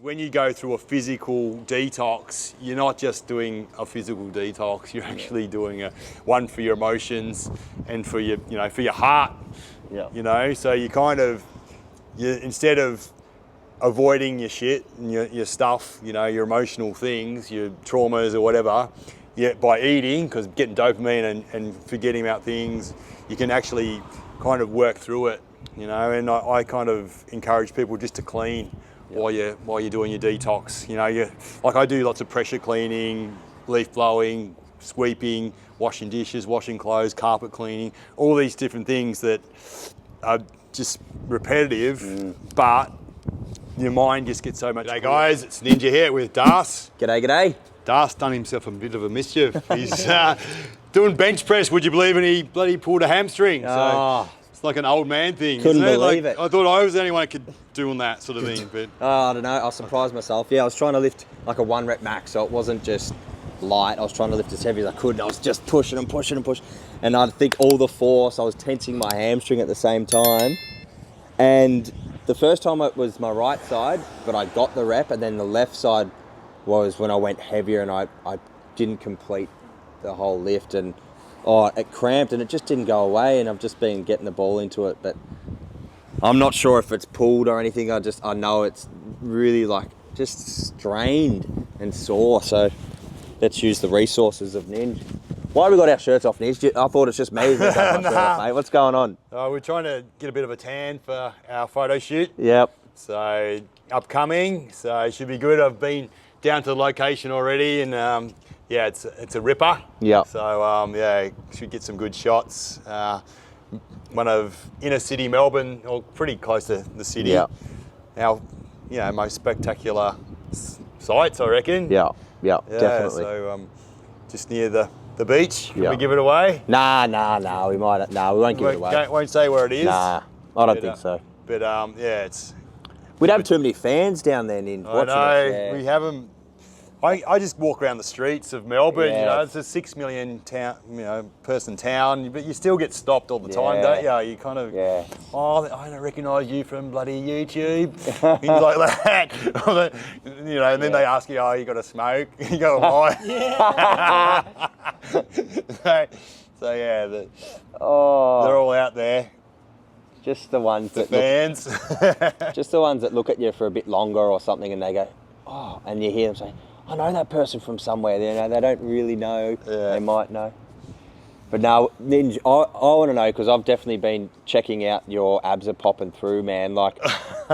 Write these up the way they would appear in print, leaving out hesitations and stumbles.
When you go through a physical detox, you're not just doing a physical detox, you're actually doing one for your emotions and for your, for your heart. Yeah. So instead of avoiding your shit and your stuff, your emotional things, your traumas or whatever, by eating, because getting dopamine and forgetting about things, you can actually kind of work through it, and I kind of encourage people just to clean while you're doing your detox. Like I do lots of pressure cleaning, leaf blowing, sweeping, washing dishes, washing clothes, carpet cleaning, all these different things that are just repetitive, but your mind just gets so much. G'day guys, it's Ninja here with Darcy. G'day. Darcy done himself a bit of a mischief. He's doing bench press, would you believe, and he bloody pulled a hamstring. So it's like an old man thing. Couldn't believe it. I thought I was the only one that could do on that sort of thing. But I don't know, I surprised myself. Yeah, I was trying to lift like a 1 rep max, so it wasn't just light. I was trying to lift as heavy as I could, and I was just pushing. And I think all the force, I was tensing my hamstring at the same time. And the first time it was my right side, but I got the rep, and then the left side was when I went heavier and I didn't complete the whole lift, and it cramped and it just didn't go away, and I've just been getting the ball into it, but I'm not sure if it's pulled or anything. I know it's really just strained and sore, so let's use the resources of Ninja. Why have we got our shirts off, Ninja? I thought it's just me who's got my shirt off, mate. What's going on? We're trying to get a bit of a tan for our photo shoot. Yep. So upcoming, so it should be good. I've been down to the location already, and it's a ripper. Yeah. So should get some good shots. One of inner city Melbourne, or pretty close to the city. Yeah. Our most spectacular sites, I reckon. Yeah, definitely. So just near the beach. Can Yeah. we give it away? Nah. We might. No, we won't give it away. Won't say where it is. Nah, I don't think so. But it's. We'd have too many fans down there, Nin. I know, we have them. I just walk around the streets of Melbourne, it's a 6 million person town, but you still get stopped all the time, don't you? You kind of, I don't recognise you from bloody YouTube, things like that. And then they ask you, you got to smoke? You go, why? They're all out there. Just the ones the fans. Just the ones that look at you for a bit longer or something, and they go, and you hear them say, I know that person from somewhere. They don't really know. Yeah. They might know. But now, Ninja, I want to know, because I've definitely been checking out your abs are popping through, man.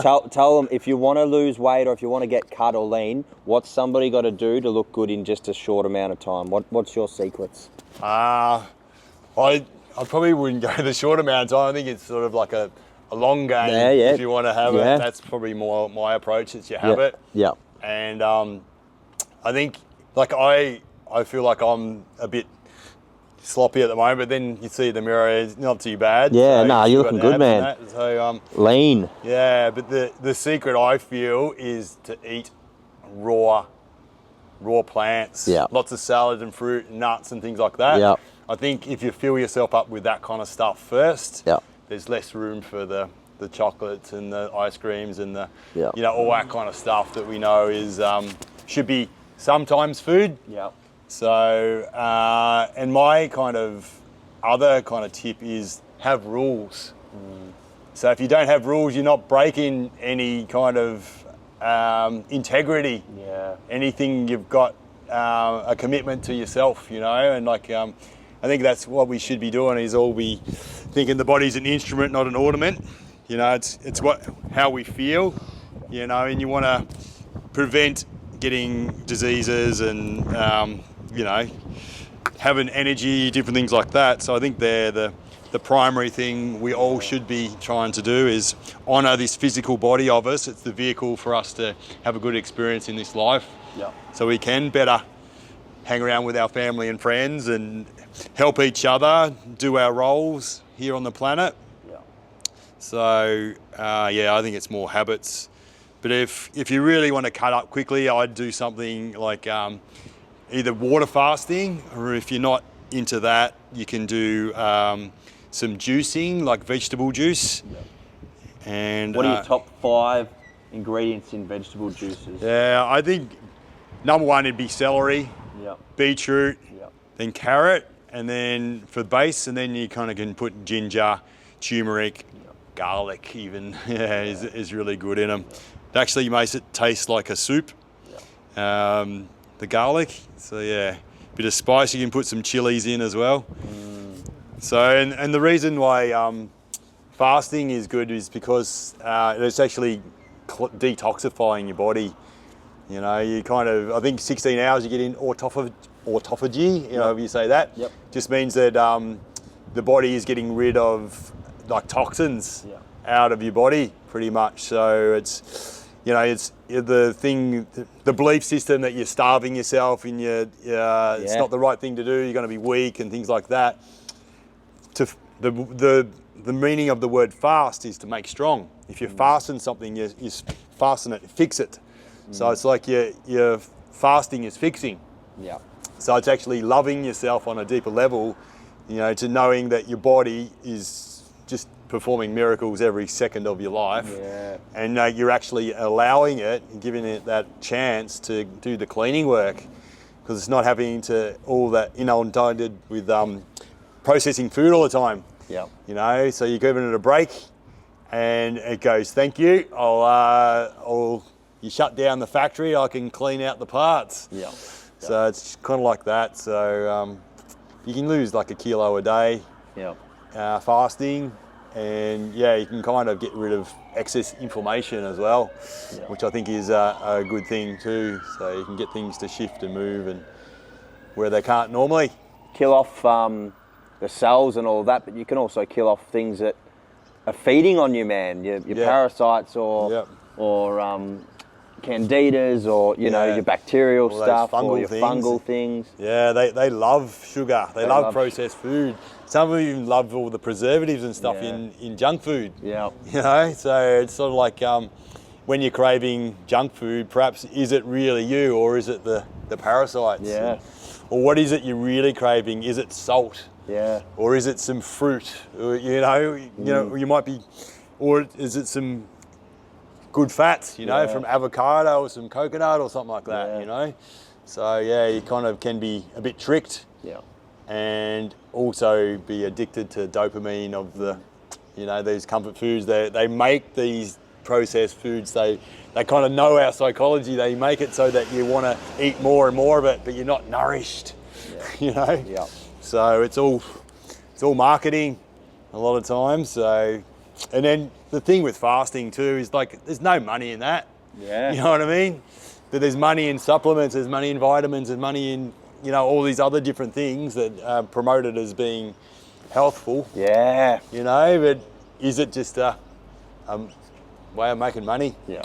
Tell them, if you want to lose weight or if you want to get cut or lean, what's somebody got to do to look good in just a short amount of time? What's your secrets? I probably wouldn't go the short amount of time. I think it's sort of like a long game. If you want to have it, that's probably more my approach. It's your habit. Yeah. And I think, I feel like I'm a bit sloppy at the moment, but then you see the mirror, it's not too bad. Yeah, so you're looking good, man. So lean. Yeah, but the secret, I feel, is to eat raw plants. Yeah. Lots of salad and fruit and nuts and things like that. Yeah. I think if you fill yourself up with that kind of stuff first, there's less room for the chocolates and the ice creams and the all that kind of stuff that we know is should be sometimes food. Yeah. So and my kind of other kind of tip is have rules. So if you don't have rules, you're not breaking any kind of integrity. Yeah. Anything you've got a commitment to yourself, and I think that's what we should be doing, is all be thinking the body's an instrument, not an ornament. It's how we feel, and you want to prevent getting diseases and, having energy, different things like that. So I think they're the primary thing we all should be trying to do, is honour this physical body of us. It's the vehicle for us to have a good experience in this life. Yeah. So we can better hang around with our family and friends and help each other do our roles here on the planet. Yeah. So, I think it's more habits. But if you really want to cut up quickly, I'd do something like either water fasting, or if you're not into that, you can do some juicing, like vegetable juice. Yeah. And what are your top 5 ingredients in vegetable juices. Yeah, I think number one it'd be celery, Yep. beetroot, Yep. then carrot, and then for base, and then you kind of can put ginger, turmeric, garlic even, is really good in them. It actually makes it taste like a soup, the garlic. So yeah, bit of spice. You can put some chilies in as well. So, and the reason why fasting is good is because it's actually detoxifying your body. You know, you kind of, I think 16 hours you get in autophagy, you know, if you say that. Yep. Just means that the body is getting rid of like toxins out of your body pretty much. So it's, you know, it's the thing, the belief system that you're starving yourself and it's not the right thing to do, you're going to be weak and things like that. The meaning of the word fast is to make strong. If you're fasting something, you fasten it, fix it. So it's like your fasting is fixing. Yeah. So it's actually loving yourself on a deeper level, you know, to knowing that your body is just performing miracles every second of your life. Yeah. And you're actually allowing it and giving it that chance to do the cleaning work, because it's not having to all that inundated with processing food all the time. Yeah. You know, so you're giving it a break and it goes, thank you, you shut down the factory, I can clean out the parts. Yeah. So it's kind of like that. So you can lose like 1 kilo a day fasting, and you can kind of get rid of excess inflammation as well, which I think is a good thing too. So you can get things to shift and move and where they can't normally. Kill off the cells and all of that, but you can also kill off things that are feeding on you, man. Your parasites or candidas, or you know, your bacterial stuff, or your fungal things. Yeah, they love sugar. They love processed food. Some of them even love all the preservatives and stuff in junk food. Yeah. You know, so it's sort of like when you're craving junk food, perhaps is it really you, or is it the parasites? Yeah. Or what is it you're really craving? Is it salt? Yeah. Or is it some fruit? Or, you know, you might be, or is it some good fats, you know, from avocado or some coconut or something like that, you know? So you kind of can be a bit tricked and also be addicted to dopamine of the, you know, these comfort foods. They make these processed foods, they kind of know our psychology. They make it so that you want to eat more and more of it, but you're not nourished, you know? Yeah. So it's all marketing a lot of times. So, and then the thing with fasting too is like there's no money in that. Yeah. You know what I mean? But there's money in supplements, there's money in vitamins, there's money in, you know, all these other different things that are promoted as being healthful. Yeah. You know, but is it just a way of making money? Yeah.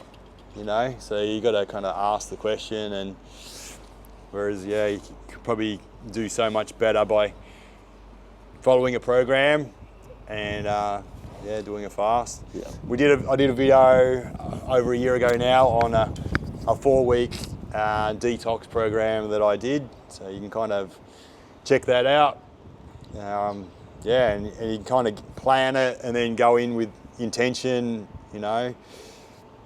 You know, so you got to kind of ask the question, and whereas you could probably do so much better by following a program and doing a fast. Yeah. I did a video over a year ago now on a 4-week detox program that I did, so you can kind of check that out. And you can kind of plan it and then go in with intention, you know,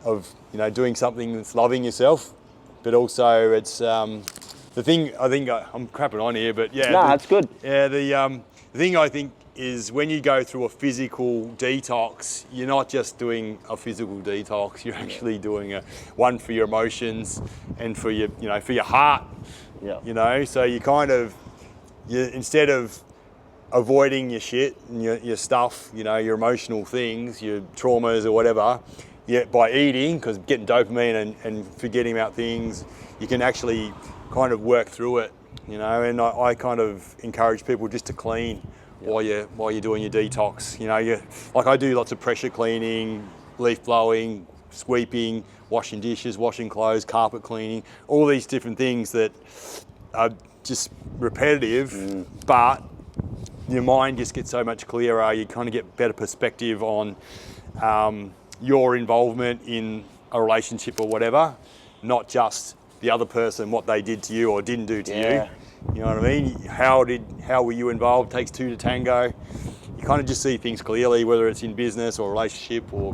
of, you know, doing something that's loving yourself, but also it's the thing. I think I'm crapping on here, but that's good. Yeah, the thing I think is when you go through a physical detox, you're not just doing a physical detox. You're actually doing one for your emotions and for your, you know, for your heart. Yeah. You know, so you kind of, instead of avoiding your shit and your stuff, you know, your emotional things, your traumas or whatever, by eating, because getting dopamine and forgetting about things, you can actually kind of work through it, you know. And I kind of encourage people just to clean while you're doing your detox. You know, like I do lots of pressure cleaning, leaf blowing, sweeping, washing dishes, washing clothes, carpet cleaning, all these different things that are just repetitive, but your mind just gets so much clearer. You kind of get better perspective on your involvement in a relationship or whatever, not just the other person, what they did to you or didn't do to you. You know what I mean? How were you involved? Takes two to tango. You kind of just see things clearly, whether it's in business or relationship or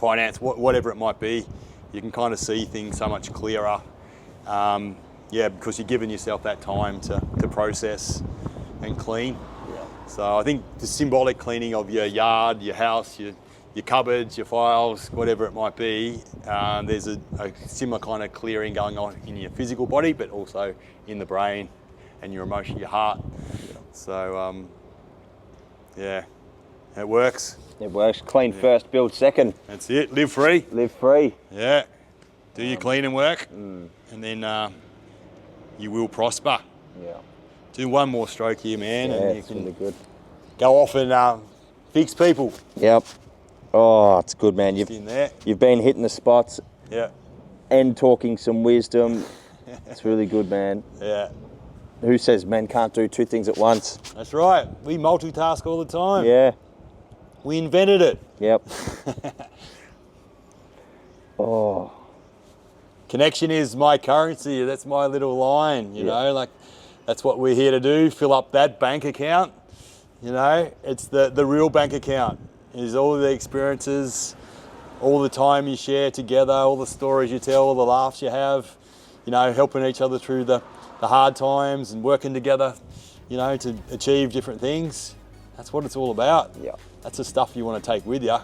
finance, whatever it might be, you can kind of see things so much clearer. Yeah, because you're giving yourself that time to process and clean. Yeah. So I think the symbolic cleaning of your yard, your house, your cupboards, your files, whatever it might be, there's a similar kind of clearing going on in your physical body, but also in the brain and your emotion, your heart. Yeah. So yeah, it works. It works. Clean first, build second. That's it. Live free. Live free. Yeah. Do your clean and work, and then you will prosper. Yeah. Do one more stroke here, man, Yeah, and you it's can really good. go off and fix people. Yep. Oh, it's good, man. In there. You've been hitting the spots. Yeah. And talking some wisdom. It's really good, man. Yeah. Who says men can't do two things at once? That's right. We multitask all the time. Yeah. We invented it. Yep. Oh. Connection is my currency. That's my little line, you know, like that's what we're here to do. Fill up that bank account. You know, it's the real bank account. Is all the experiences, all the time you share together, all the stories you tell, all the laughs you have, you know, helping each other through the hard times and working together, you know, to achieve different things. That's what it's all about. Yeah. That's the stuff you want to take with you.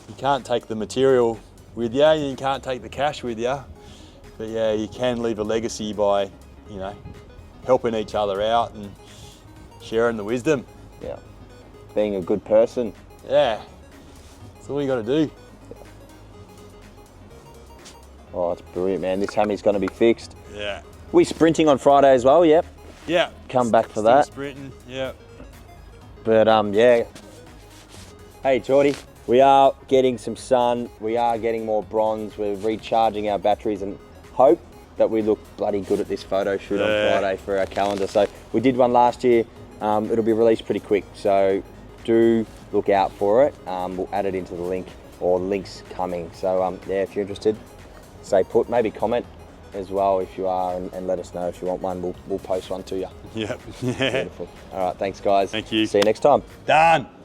You can't take the material with you, you can't take the cash with you, but yeah, you can leave a legacy by, you know, helping each other out and sharing the wisdom. Yeah. Being a good person. Yeah, that's all you got to do. Oh, it's brilliant, man. This hammy's going to be fixed. Yeah. We sprinting on Friday as well, yep. Yeah. Come back for Still that. Sprinting, yeah. But yeah. Hey, Geordie, we are getting some sun. We are getting more bronze. We're recharging our batteries and hope that we look bloody good at this photo shoot on Friday for our calendar. So we did one last year. It'll be released pretty quick. So do look out for it. We'll add it into the link or links coming. So yeah, if you're interested, stay put. Maybe comment as well if you are, and let us know if you want one. We'll post one to you. Yep. Beautiful. All right, thanks guys. Thank you. See you next time. Done.